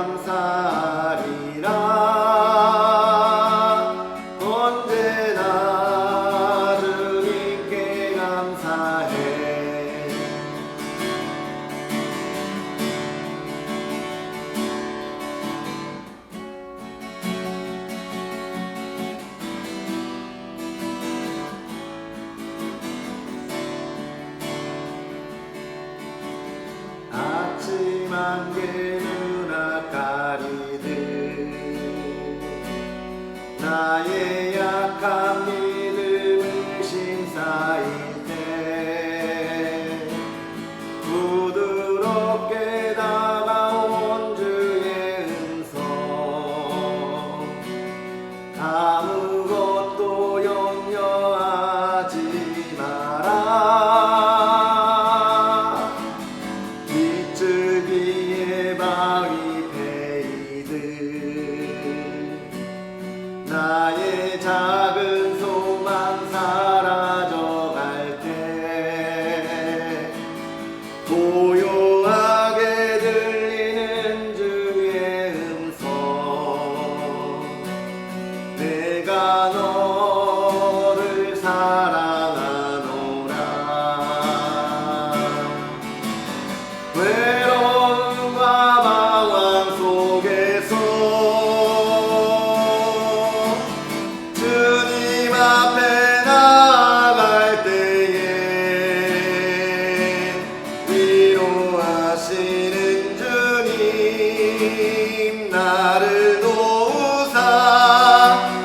감사하리라. 언제나 주님께 감사해. 아침 안개 누나 가리듯 나의 약한 믿음을 심사일 때 부드럽게 다가온 주의 음성 아무것도 염려하지 마라. 비틀기에 바위 베이듯 나의 작은 소망 사라져갈 때 고요하게 들리는 주의 음성 내가 너를 사랑하노라. 외로움과 방황 속에서 주님 앞에 나아갈 때에 위로하시는 주님 나를 도우사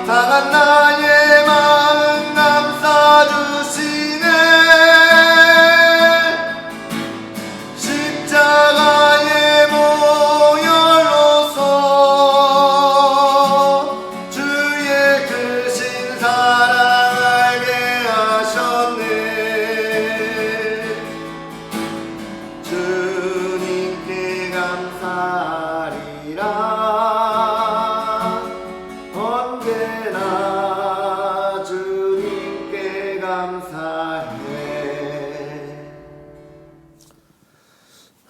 상한 나의 마음 감싸주시네. 십자가의 모혈로서 주의 크신 사랑 알게 하셨네. 주님께 감사하리라. 언제나 주님께 감사해.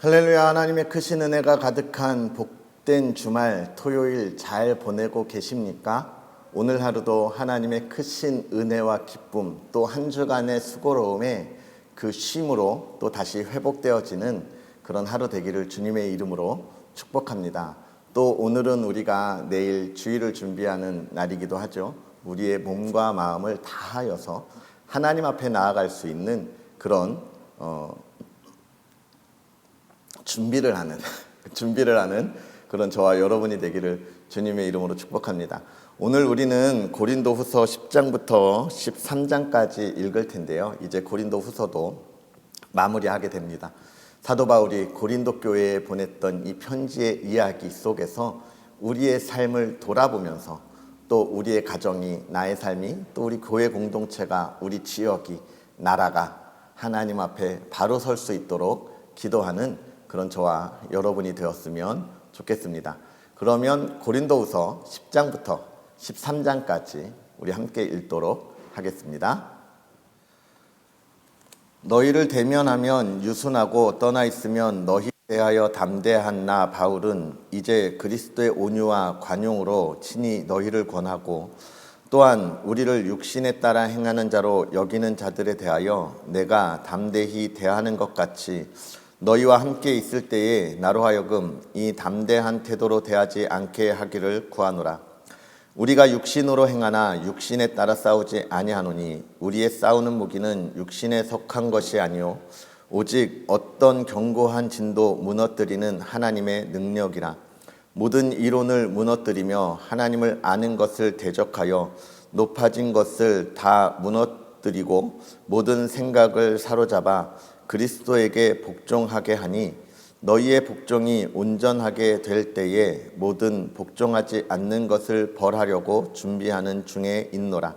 할렐루야. 하나님의 크신 은혜가 가득한 복된 주말 토요일 잘 보내고 계십니까? 오늘 하루도 하나님의 크신 은혜와 기쁨 또 한 주간의 수고로움에 그 쉼으로 또 다시 회복되어지는 그런 하루 되기를 주님의 이름으로 축복합니다. 또 오늘은 우리가 내일 주일을 준비하는 날이기도 하죠. 우리의 몸과 마음을 다하여서 하나님 앞에 나아갈 수 있는 그런 준비를 하는 그런 저와 여러분이 되기를 주님의 이름으로 축복합니다. 오늘 우리는 고린도후서 10장부터 13장까지 읽을 텐데요. 이제 고린도후서도 마무리하게 됩니다. 사도 바울이 고린도 교회에 보냈던 이 편지의 이야기 속에서 우리의 삶을 돌아보면서 또 우리의 가정이, 나의 삶이, 또 우리 교회 공동체가, 우리 지역이, 나라가 하나님 앞에 바로 설 수 있도록 기도하는 그런 저와 여러분이 되었으면 좋겠습니다. 그러면 고린도후서 10장부터 13장까지 우리 함께 읽도록 하겠습니다. 너희를 대면하면 유순하고 떠나 있으면 너희 대하여 담대한 나 바울은 이제 그리스도의 온유와 관용으로 친히 너희를 권하고 또한 우리를 육신에 따라 행하는 자로 여기는 자들에 대하여 내가 담대히 대하는 것 같이 너희와 함께 있을 때에 나로 하여금 이 담대한 태도로 대하지 않게 하기를 구하노라. 우리가 육신으로 행하나 육신에 따라 싸우지 아니하노니 우리의 싸우는 무기는 육신에 속한 것이 아니요 오직 어떤 견고한 진도 무너뜨리는 하나님의 능력이라. 모든 이론을 무너뜨리며 하나님을 아는 것을 대적하여 높아진 것을 다 무너뜨리고 모든 생각을 사로잡아 그리스도에게 복종하게 하니 너희의 복종이 온전하게 될 때에 모든 복종하지 않는 것을 벌하려고 준비하는 중에 있노라.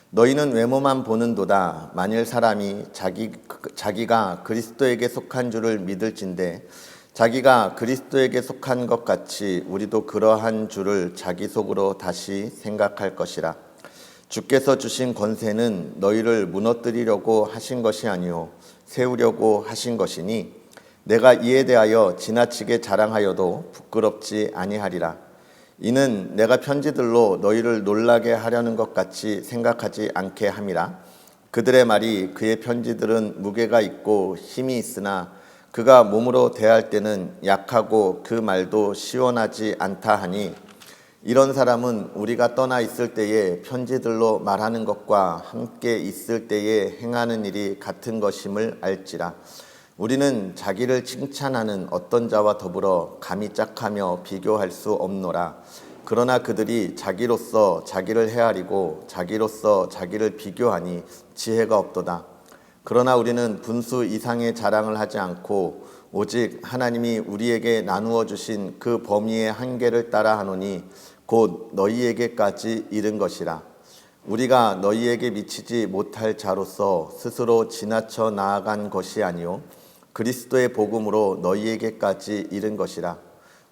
너희는 외모만 보는도다. 만일 사람이 자기가 그리스도에게 속한 줄을 믿을진대 자기가 그리스도에게 속한 것 같이 우리도 그러한 줄을 자기 속으로 다시 생각할 것이라. 주께서 주신 권세는 너희를 무너뜨리려고 하신 것이 아니요 세우려고 하신 것이니 내가 이에 대하여 지나치게 자랑하여도 부끄럽지 아니하리라. 이는 내가 편지들로 너희를 놀라게 하려는 것 같이 생각하지 않게 함이라. 그들의 말이 그의 편지들은 무게가 있고 힘이 있으나 그가 몸으로 대할 때는 약하고 그 말도 시원하지 않다 하니, 이런 사람은 우리가 떠나 있을 때에 편지들로 말하는 것과 함께 있을 때에 행하는 일이 같은 것임을 알지라. 우리는 자기를 칭찬하는 어떤 자와 더불어 감히 짝하며 비교할 수 없노라. 그러나 그들이 자기로서 자기를 헤아리고 자기로서 자기를 비교하니 지혜가 없도다. 그러나 우리는 분수 이상의 자랑을 하지 않고 오직 하나님이 우리에게 나누어 주신 그 범위의 한계를 따라 하노니 곧 너희에게까지 이른 것이라. 우리가 너희에게 미치지 못할 자로서 스스로 지나쳐 나아간 것이 아니요 그리스도의 복음으로 너희에게까지 이른 것이라.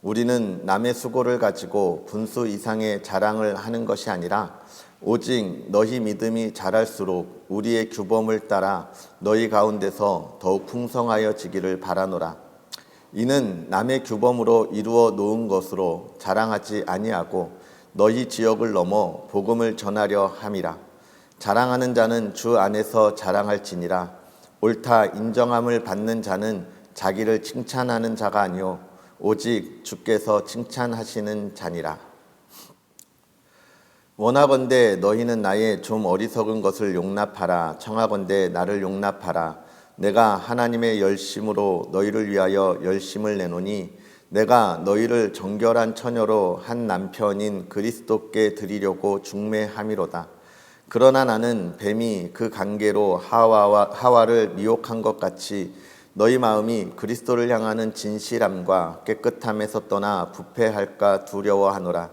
우리는 남의 수고를 가지고 분수 이상의 자랑을 하는 것이 아니라 오직 너희 믿음이 자랄수록 우리의 규범을 따라 너희 가운데서 더욱 풍성하여지기를 바라노라. 이는 남의 규범으로 이루어 놓은 것으로 자랑하지 아니하고 너희 지역을 넘어 복음을 전하려 함이라. 자랑하는 자는 주 안에서 자랑할지니라. 옳다 인정함을 받는 자는 자기를 칭찬하는 자가 아니요 오직 주께서 칭찬하시는 자니라. 원하건대 너희는 나의 좀 어리석은 것을 용납하라. 청하건대 나를 용납하라. 내가 하나님의 열심으로 너희를 위하여 열심을 내노니 내가 너희를 정결한 처녀로 한 남편인 그리스도께 드리려고 중매함이로다. 그러나 나는 뱀이 그 관계로 하와를 미혹한 것 같이 너희 마음이 그리스도를 향하는 진실함과 깨끗함에서 떠나 부패할까 두려워하노라.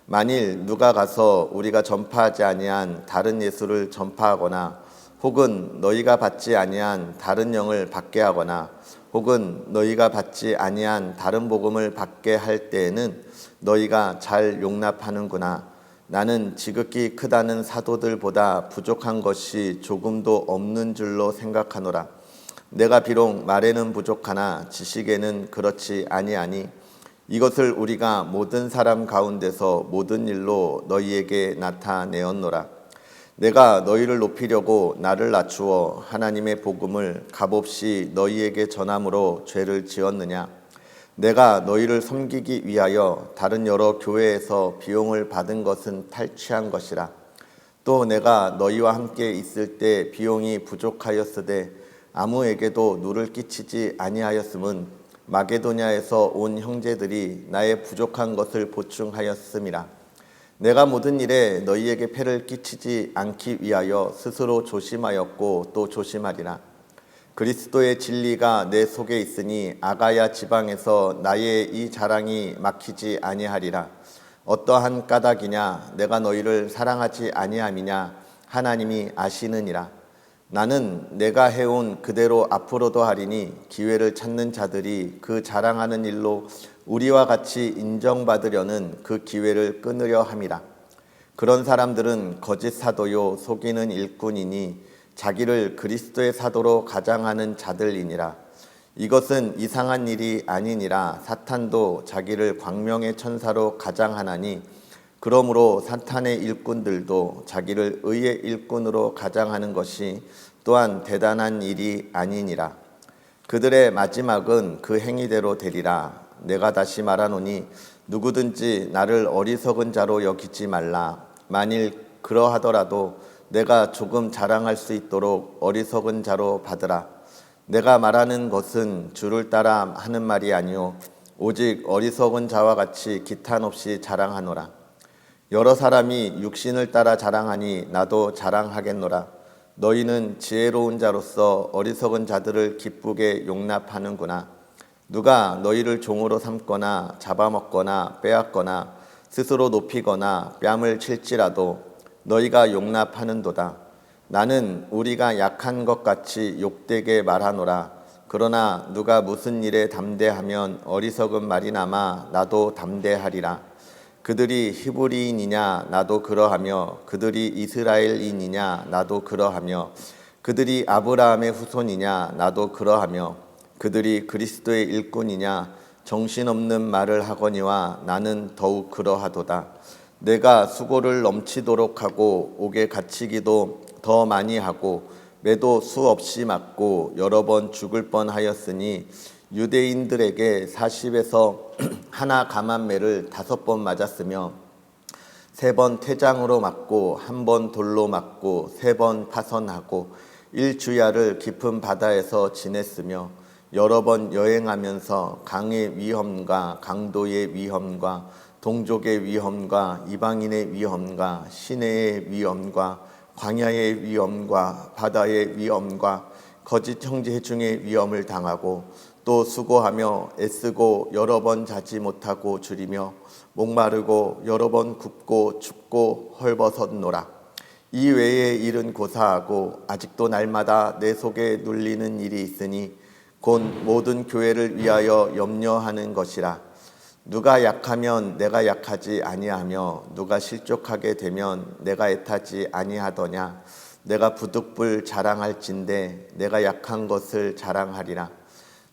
만일 누가 가서 우리가 전파하지 아니한 다른 예수를 전파하거나 혹은 너희가 받지 아니한 다른 영을 받게 하거나 혹은 너희가 받지 아니한 다른 복음을 받게 할 때에는 너희가 잘 용납하는구나. 나는 지극히 크다는 사도들보다 부족한 것이 조금도 없는 줄로 생각하노라. 내가 비록 말에는 부족하나 지식에는 그렇지 아니하니 이것을 우리가 모든 사람 가운데서 모든 일로 너희에게 나타내었노라. 내가 너희를 높이려고 나를 낮추어 하나님의 복음을 값없이 너희에게 전함으로 죄를 지었느냐? 내가 너희를 섬기기 위하여 다른 여러 교회에서 비용을 받은 것은 탈취한 것이라. 또 내가 너희와 함께 있을 때 비용이 부족하였으되 아무에게도 누를 끼치지 아니하였음은 마게도냐에서 온 형제들이 나의 부족한 것을 보충하였음이라. 내가 모든 일에 너희에게 폐를 끼치지 않기 위하여 스스로 조심하였고 또 조심하리라. 그리스도의 진리가 내 속에 있으니 아가야 지방에서 나의 이 자랑이 막히지 아니하리라. 어떠한 까닭이냐? 내가 너희를 사랑하지 아니함이냐? 하나님이 아시느니라. 나는 내가 해온 그대로 앞으로도 하리니 기회를 찾는 자들이 그 자랑하는 일로 우리와 같이 인정받으려는 그 기회를 끊으려 함이라. 그런 사람들은 거짓 사도요 속이는 일꾼이니 자기를 그리스도의 사도로 가장하는 자들이니라. 이것은 이상한 일이 아니니라. 사탄도 자기를 광명의 천사로 가장하나니 그러므로 사탄의 일꾼들도 자기를 의의 일꾼으로 가장하는 것이 또한 대단한 일이 아니니라. 그들의 마지막은 그 행위대로 되리라. 내가 다시 말하노니 누구든지 나를 어리석은 자로 여기지 말라. 만일 그러하더라도 내가 조금 자랑할 수 있도록 어리석은 자로 받으라. 내가 말하는 것은 주를 따라 하는 말이 아니요 오직 어리석은 자와 같이 기탄 없이 자랑하노라. 여러 사람이 육신을 따라 자랑하니 나도 자랑하겠노라. 너희는 지혜로운 자로서 어리석은 자들을 기쁘게 용납하는구나. 누가 너희를 종으로 삼거나 잡아먹거나 빼앗거나 스스로 높이거나 뺨을 칠지라도 너희가 용납하는도다. 나는 우리가 약한 것 같이 욕되게 말하노라. 그러나 누가 무슨 일에 담대하면 어리석은 말이나마 나도 담대하리라. 그들이 히브리인이냐 나도 그러하며 그들이 이스라엘인이냐 나도 그러하며 그들이 아브라함의 후손이냐 나도 그러하며 그들이 그리스도의 일꾼이냐 정신없는 말을 하거니와 나는 더욱 그러하도다. 내가 수고를 넘치도록 하고 옥에 갇히기도 더 많이 하고 매도 수없이 맞고 여러 번 죽을 뻔하였으니 유대인들에게 40에서 하나 감한매를 5번 맞았으며 3번 태장으로 맞고 1번 돌로 맞고 3번 파선하고 1주야를 깊은 바다에서 지냈으며 여러 번 여행하면서 강의 위험과 강도의 위험과 동족의 위험과 이방인의 위험과 시내의 위험과 광야의 위험과 바다의 위험과 거짓 형제 중의 위험을 당하고 또 수고하며 애쓰고 여러 번 자지 못하고 줄이며 목마르고 여러 번 굽고 춥고 헐벗었노라. 이 외의 일은 고사하고 아직도 날마다 내 속에 눌리는 일이 있으니 곧 모든 교회를 위하여 염려하는 것이라. 누가 약하면 내가 약하지 아니하며 누가 실족하게 되면 내가 애타지 아니하더냐. 내가 부득불 자랑할진대 내가 약한 것을 자랑하리라.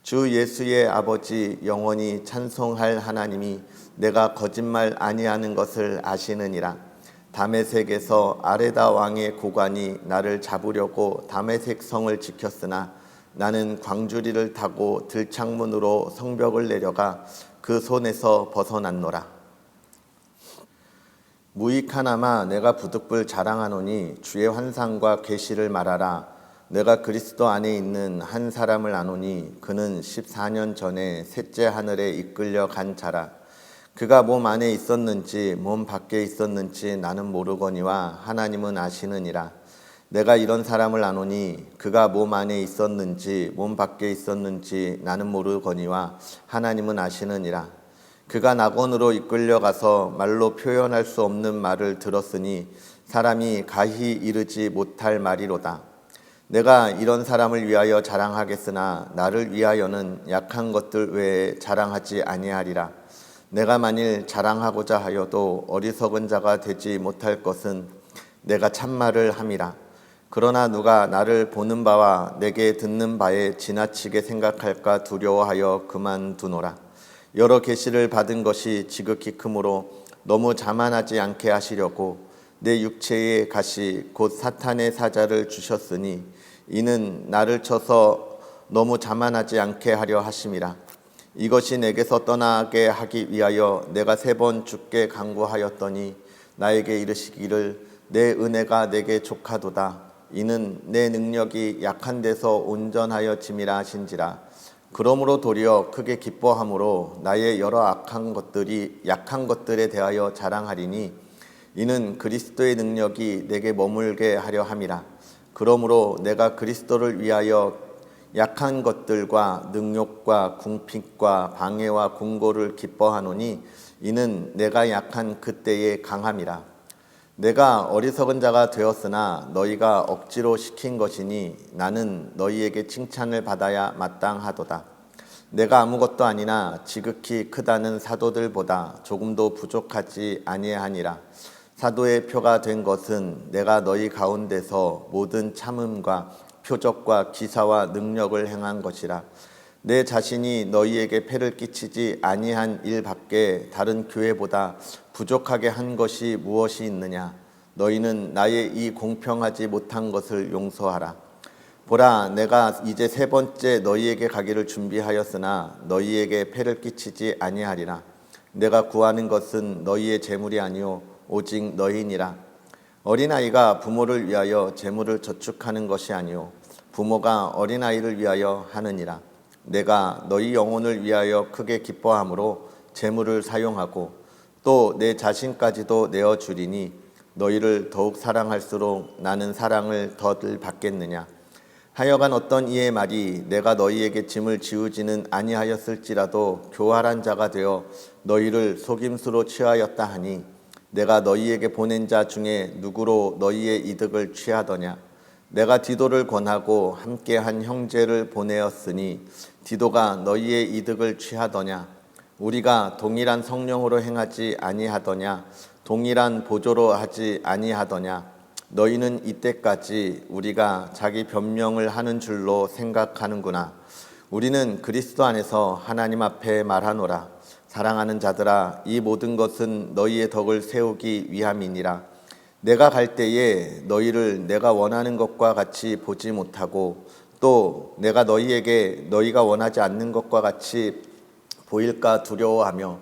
주 예수의 아버지 영원히 찬송할 하나님이 내가 거짓말 아니하는 것을 아시느니라. 다메섹에서 아레다 왕의 고관이 나를 잡으려고 다메섹 성을 지켰으나 나는 광주리를 타고 들창문으로 성벽을 내려가 그 손에서 벗어났노라. 무익하나마 내가 부득불 자랑하노니 주의 환상과 계시를 말하라. 내가 그리스도 안에 있는 한 사람을 아노니 그는 14년 전에 셋째 하늘에 이끌려 간 자라. 그가 몸 안에 있었는지 몸 밖에 있었는지 나는 모르거니와 하나님은 아시느니라. 내가 이런 사람을 아노니 그가 몸 안에 있었는지 몸 밖에 있었는지 나는 모르거니와 하나님은 아시느니라. 그가 낙원으로 이끌려가서 말로 표현할 수 없는 말을 들었으니 사람이 가히 이르지 못할 말이로다. 내가 이런 사람을 위하여 자랑하겠으나 나를 위하여는 약한 것들 외에 자랑하지 아니하리라. 내가 만일 자랑하고자 하여도 어리석은 자가 되지 못할 것은 내가 참말을 함이라. 그러나 누가 나를 보는 바와 내게 듣는 바에 지나치게 생각할까 두려워하여 그만두노라. 여러 계시를 받은 것이 지극히 크므로 너무 자만하지 않게 하시려고 내 육체의 가시 곧 사탄의 사자를 주셨으니 이는 나를 쳐서 너무 자만하지 않게 하려 하심이라. 이것이 내게서 떠나게 하기 위하여 내가 3번 주께 간구하였더니 나에게 이르시기를 내 은혜가 내게 족하도다. 이는 내 능력이 약한 데서 온전하여 짐이라 하신지라. 그러므로 도리어 크게 기뻐함으로 나의 여러 약한 것들에 대하여 자랑하리니 이는 그리스도의 능력이 내게 머물게 하려 함이라. 그러므로 내가 그리스도를 위하여 약한 것들과 능욕과 궁핍과 방해와 공고를 기뻐하노니 이는 내가 약한 그때의 강함이라. 내가 어리석은 자가 되었으나 너희가 억지로 시킨 것이니 나는 너희에게 칭찬을 받아야 마땅하도다. 내가 아무것도 아니나 지극히 크다는 사도들보다 조금도 부족하지 아니하니라. 사도의 표가 된 것은 내가 너희 가운데서 모든 참음과 표적과 기사와 능력을 행한 것이라. 내 자신이 너희에게 폐를 끼치지 아니한 일 밖에 다른 교회보다 부족하게 한 것이 무엇이 있느냐. 너희는 나의 이 공평하지 못한 것을 용서하라. 보라, 내가 이제 3번째 너희에게 가기를 준비하였으나 너희에게 폐를 끼치지 아니하리라. 내가 구하는 것은 너희의 재물이 아니오 오직 너희니라. 어린아이가 부모를 위하여 재물을 저축하는 것이 아니오 부모가 어린아이를 위하여 하느니라. 내가 너희 영혼을 위하여 크게 기뻐함으로 재물을 사용하고 또 내 자신까지도 내어주리니 너희를 더욱 사랑할수록 나는 사랑을 더들 받겠느냐. 하여간 어떤 이의 말이 내가 너희에게 짐을 지우지는 아니하였을지라도 교활한 자가 되어 너희를 속임수로 취하였다 하니 내가 너희에게 보낸 자 중에 누구로 너희의 이득을 취하더냐. 내가 디도를 권하고 함께한 형제를 보내었으니 디도가 너희의 이득을 취하더냐. 우리가 동일한 성령으로 행하지 아니하더냐. 동일한 보조로 하지 아니하더냐. 너희는 이때까지 우리가 자기 변명을 하는 줄로 생각하는구나. 우리는 그리스도 안에서 하나님 앞에 말하노라. 사랑하는 자들아, 이 모든 것은 너희의 덕을 세우기 위함이니라. 내가 갈 때에 너희를 내가 원하는 것과 같이 보지 못하고 또 내가 너희에게 너희가 원하지 않는 것과 같이 보일까 두려워하며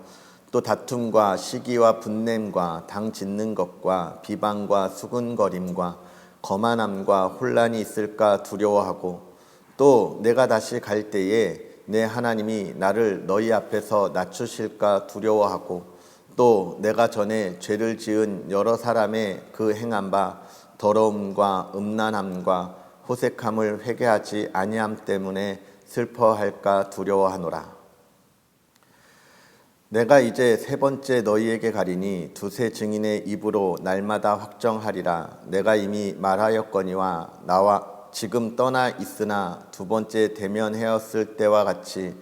또 다툼과 시기와 분냄과 당 짓는 것과 비방과 수군거림과 거만함과 혼란이 있을까 두려워하고 또 내가 다시 갈 때에 내 하나님이 나를 너희 앞에서 낮추실까 두려워하고 또 내가 전에 죄를 지은 여러 사람의 그 행한 바 더러움과 음란함과 호색함을 회개하지 아니함 때문에 슬퍼할까 두려워하노라. 내가 이제 세 번째 너희에게 가리니 두세 증인의 입으로 날마다 확정하리라. 내가 이미 말하였거니와 나와 지금 떠나 있으나 두 번째 대면하였을 때와 같이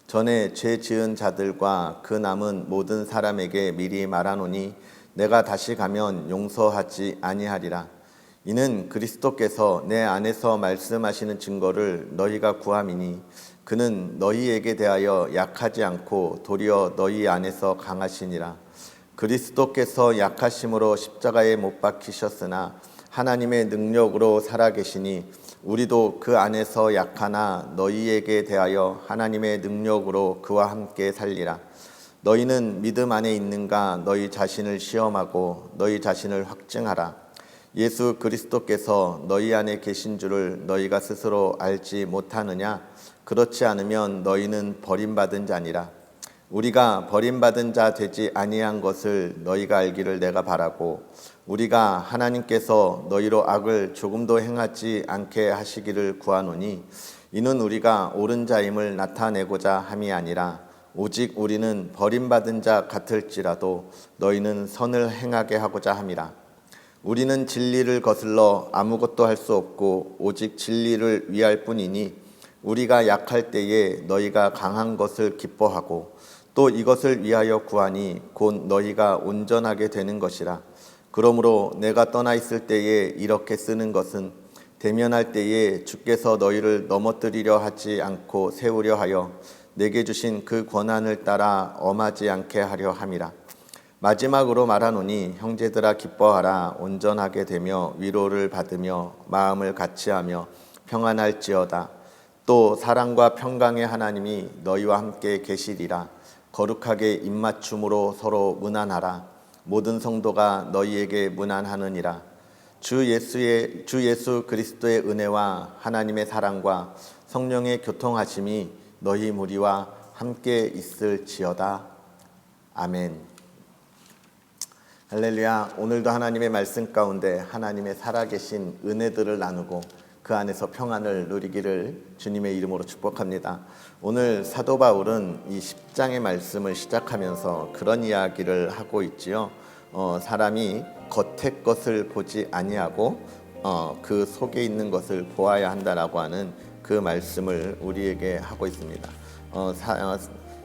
전에 죄 지은 자들과 그 남은 모든 사람에게 미리 말하노니 내가 다시 가면 용서하지 아니하리라. 이는 그리스도께서 내 안에서 말씀하시는 증거를 너희가 구함이니 그는 너희에게 대하여 약하지 않고 도리어 너희 안에서 강하시니라. 그리스도께서 약하심으로 십자가에 못 박히셨으나 하나님의 능력으로 살아계시니 우리도 그 안에서 약하나 너희에게 대하여 하나님의 능력으로 그와 함께 살리라. 너희는 믿음 안에 있는가 너희 자신을 시험하고 너희 자신을 확증하라. 예수 그리스도께서 너희 안에 계신 줄을 너희가 스스로 알지 못하느냐? 그렇지 않으면 너희는 버림받은 자니라. 우리가 버림받은 자 되지 아니한 것을 너희가 알기를 내가 바라고 우리가 하나님께서 너희로 악을 조금도 행하지 않게 하시기를 구하노니 이는 우리가 옳은 자임을 나타내고자 함이 아니라 오직 우리는 버림받은 자 같을지라도 너희는 선을 행하게 하고자 함이라. 우리는 진리를 거슬러 아무것도 할 수 없고 오직 진리를 위할 뿐이니 우리가 약할 때에 너희가 강한 것을 기뻐하고 또 이것을 위하여 구하니 곧 너희가 온전하게 되는 것이라. 그러므로 내가 떠나 있을 때에 이렇게 쓰는 것은 대면할 때에 주께서 너희를 넘어뜨리려 하지 않고 세우려 하여 내게 주신 그 권한을 따라 엄하지 않게 하려 함이라. 마지막으로 말하노니 형제들아 기뻐하라. 온전하게 되며 위로를 받으며 마음을 같이하며 평안할지어다. 또 사랑과 평강의 하나님이 너희와 함께 계시리라. 거룩하게 입맞춤으로 서로 문안하라. 모든 성도가 너희에게 문안하느니라. 주 예수 그리스도의 은혜와 하나님의 사랑과 성령의 교통하심이 너희 무리와 함께 있을지어다. 아멘. 할렐루야. 오늘도 하나님의 말씀 가운데 하나님의 살아계신 은혜들을 나누고 그 안에서 평안을 누리기를 주님의 이름으로 축복합니다. 오늘 사도 바울은 이 10장의 말씀을 시작하면서 그런 이야기를 하고 있지요. 사람이 겉의 것을 보지 아니하고 그 속에 있는 것을 보아야 한다라고 하는 그 말씀을 우리에게 하고 있습니다.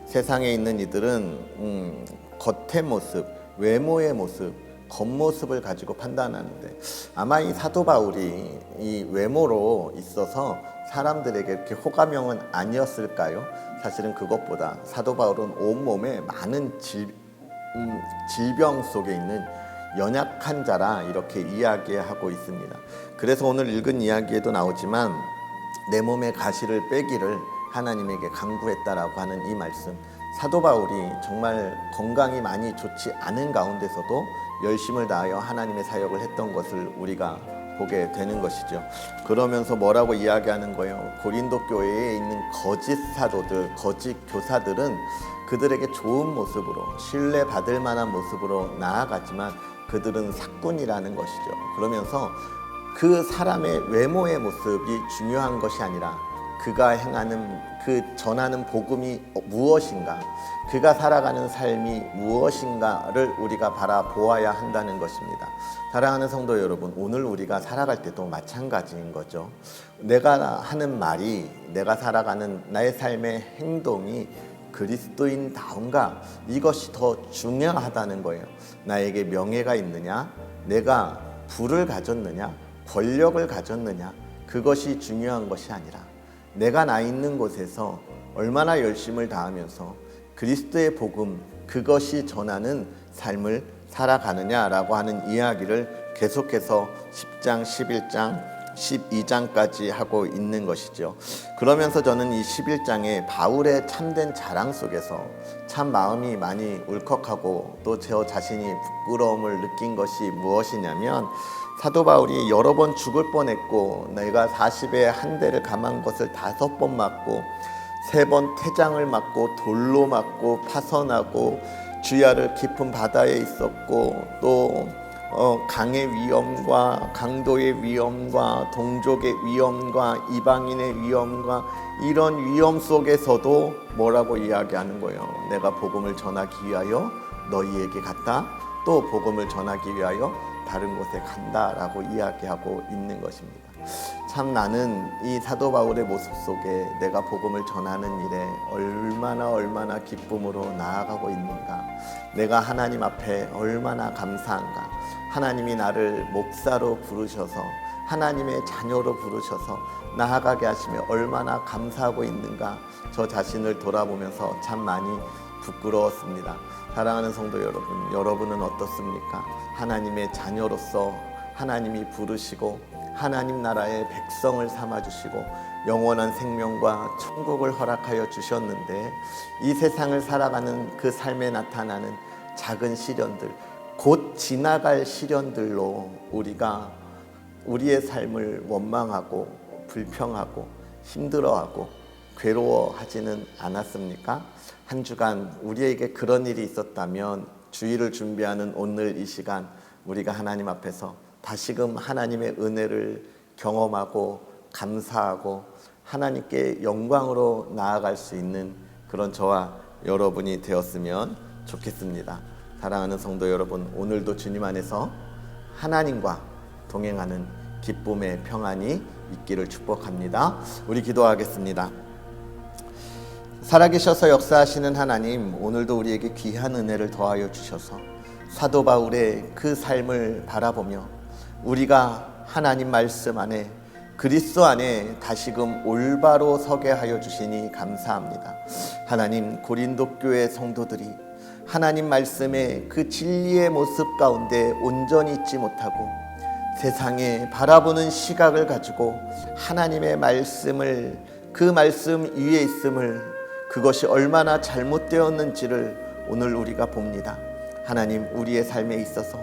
세상에 있는 이들은 겉의 모습, 외모의 모습, 겉모습을 가지고 판단하는데 아마 이 사도 바울이 이 외모로 있어서 사람들에게 이렇게 호감형은 아니었을까요? 사실은 그것보다 사도 바울은 온몸에 많은 질병 속에 있는 연약한 자라 이렇게 이야기하고 있습니다. 그래서 오늘 읽은 이야기에도 나오지만 내 몸의 가시를 빼기를 하나님에게 간구했다라고 하는 이 말씀, 사도 바울이 정말 건강이 많이 좋지 않은 가운데서도 열심을 다하여 하나님의 사역을 했던 것을 우리가 보게 되는 것이죠. 그러면서 뭐라고 이야기하는 거예요? 고린도 교회에 있는 거짓 사도들, 거짓 교사들은 그들에게 좋은 모습으로, 신뢰받을 만한 모습으로 나아가지만 그들은 사꾼이라는 것이죠. 그러면서 그 사람의 외모의 모습이 중요한 것이 아니라 그가 행하는, 그 전하는 복음이 무엇인가, 그가 살아가는 삶이 무엇인가를 우리가 바라보아야 한다는 것입니다. 사랑하는 성도 여러분, 오늘 우리가 살아갈 때도 마찬가지인 거죠. 내가 하는 말이, 내가 살아가는 나의 삶의 행동이 그리스도인다운가, 이것이 더 중요하다는 거예요. 나에게 명예가 있느냐, 내가 부를 가졌느냐, 권력을 가졌느냐, 그것이 중요한 것이 아니라 내가 나 있는 곳에서 얼마나 열심을 다하면서 그리스도의 복음, 그것이 전하는 삶을 살아가느냐라고 하는 이야기를 계속해서 10장, 11장, 12장까지 하고 있는 것이죠. 그러면서 저는 이 11장에 바울의 참된 자랑 속에서 참 마음이 많이 울컥하고 또 저 자신이 부끄러움을 느낀 것이 무엇이냐면, 사도 바울이 여러 번 죽을 뻔했고 내가 40에 한 대를 감한 것을 5번 맞고 3번 태장을 맞고 돌로 맞고 파선하고 주야를 깊은 바다에 있었고 또 강의 위험과 강도의 위험과 동족의 위험과 이방인의 위험과 이런 위험 속에서도 뭐라고 이야기하는 거예요. 내가 복음을 전하기 위하여 너희에게 갔다, 또 복음을 전하기 위하여 다른 곳에 간다라고 이야기하고 있는 것입니다. 참 나는 이 사도 바울의 모습 속에 내가 복음을 전하는 일에 얼마나 기쁨으로 나아가고 있는가, 내가 하나님 앞에 얼마나 감사한가, 하나님이 나를 목사로 부르셔서 하나님의 자녀로 부르셔서 나아가게 하시며 얼마나 감사하고 있는가, 저 자신을 돌아보면서 참 많이 부끄러웠습니다. 사랑하는 성도 여러분, 여러분은 어떻습니까? 하나님의 자녀로서 하나님이 부르시고 하나님 나라의 백성을 삼아주시고 영원한 생명과 천국을 허락하여 주셨는데, 이 세상을 살아가는 그 삶에 나타나는 작은 시련들, 곧 지나갈 시련들로 우리가 우리의 삶을 원망하고 불평하고 힘들어하고 괴로워하지는 않았습니까? 한 주간 우리에게 그런 일이 있었다면 주일을 준비하는 오늘 이 시간 우리가 하나님 앞에서 다시금 하나님의 은혜를 경험하고 감사하고 하나님께 영광으로 나아갈 수 있는 그런 저와 여러분이 되었으면 좋겠습니다. 사랑하는 성도 여러분, 오늘도 주님 안에서 하나님과 동행하는 기쁨의 평안이 있기를 축복합니다. 우리 기도하겠습니다. 살아계셔서 역사하시는 하나님, 오늘도 우리에게 귀한 은혜를 더하여 주셔서 사도 바울의 그 삶을 바라보며 우리가 하나님 말씀 안에 그리스도 안에 다시금 올바로 서게 하여 주시니 감사합니다. 하나님, 고린도 교회 성도들이 하나님 말씀의 그 진리의 모습 가운데 온전히 있지 못하고 세상에 바라보는 시각을 가지고 하나님의 말씀을, 그 말씀 위에 있음을, 그것이 얼마나 잘못되었는지를 오늘 우리가 봅니다. 하나님, 우리의 삶에 있어서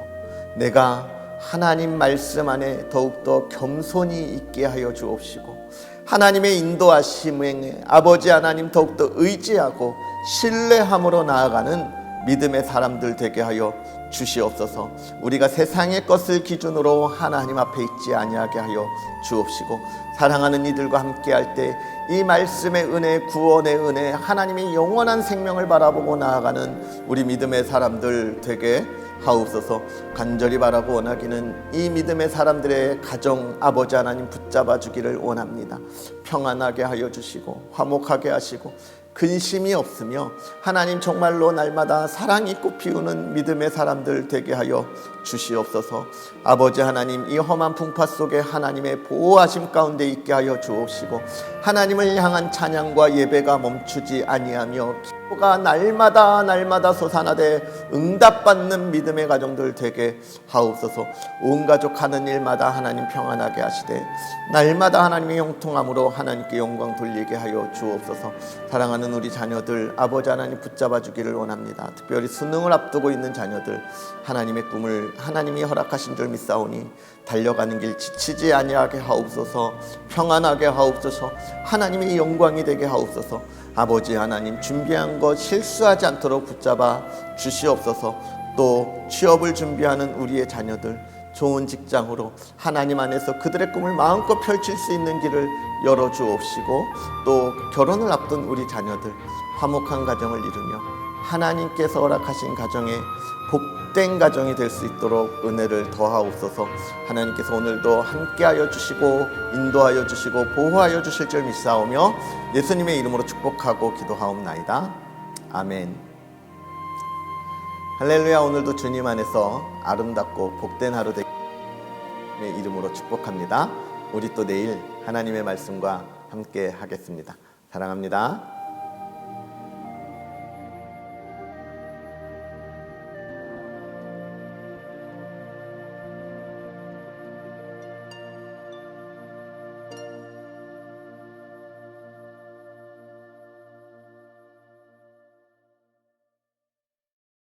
내가 하나님 말씀 안에 더욱더 겸손히 있게 하여 주옵시고, 하나님의 인도하심에 아버지 하나님 더욱더 의지하고 신뢰함으로 나아가는 믿음의 사람들 되게 하여 주시옵소서. 우리가 세상의 것을 기준으로 하나님 앞에 있지 아니하게 하여 주옵시고, 사랑하는 이들과 함께 할 때 이 말씀의 은혜, 구원의 은혜, 하나님의 영원한 생명을 바라보고 나아가는 우리 믿음의 사람들 되게 하옵소서. 간절히 바라고 원하기는 이 믿음의 사람들의 가정 아버지 하나님 붙잡아 주기를 원합니다. 평안하게 하여 주시고 화목하게 하시고 근심이 없으며 하나님 정말로 날마다 사랑이 꽃피우는 믿음의 사람들 되게 하여 주시옵소서. 아버지 하나님, 이 험한 풍파 속에 하나님의 보호하심 가운데 있게 하여 주옵시고, 하나님을 향한 찬양과 예배가 멈추지 아니하며 기도가 날마다 솟아나되 응답받는 믿음의 가정들 되게 하옵소서. 온 가족 하는 일마다 하나님 평안하게 하시되 날마다 하나님의 형통함으로 하나님께 영광 돌리게 하여 주옵소서. 사랑하는 우리 자녀들 아버지 하나님 붙잡아 주기를 원합니다. 특별히 수능을 앞두고 있는 자녀들, 하나님의 꿈을 하나님이 허락하신 줄 믿사오니 달려가는 길 지치지 아니하게 하옵소서. 평안하게 하옵소서. 하나님의 영광이 되게 하옵소서. 아버지 하나님, 준비한 것 실수하지 않도록 붙잡아 주시옵소서. 또 취업을 준비하는 우리의 자녀들 좋은 직장으로 하나님 안에서 그들의 꿈을 마음껏 펼칠 수 있는 길을 열어주옵시고, 또 결혼을 앞둔 우리 자녀들 화목한 가정을 이루며 하나님께서 허락하신 가정에 복된 가정이 될 수 있도록 은혜를 더하옵소서. 하나님께서 오늘도 함께하여 주시고 인도하여 주시고 보호하여 주실 줄 믿사오며 예수님의 이름으로 축복하고 기도하옵나이다. 아멘. 할렐루야. 오늘도 주님 안에서 아름답고 복된 하루 되기를 이름으로 축복합니다. 우리 또 내일 하나님의 말씀과 함께 하겠습니다. 사랑합니다.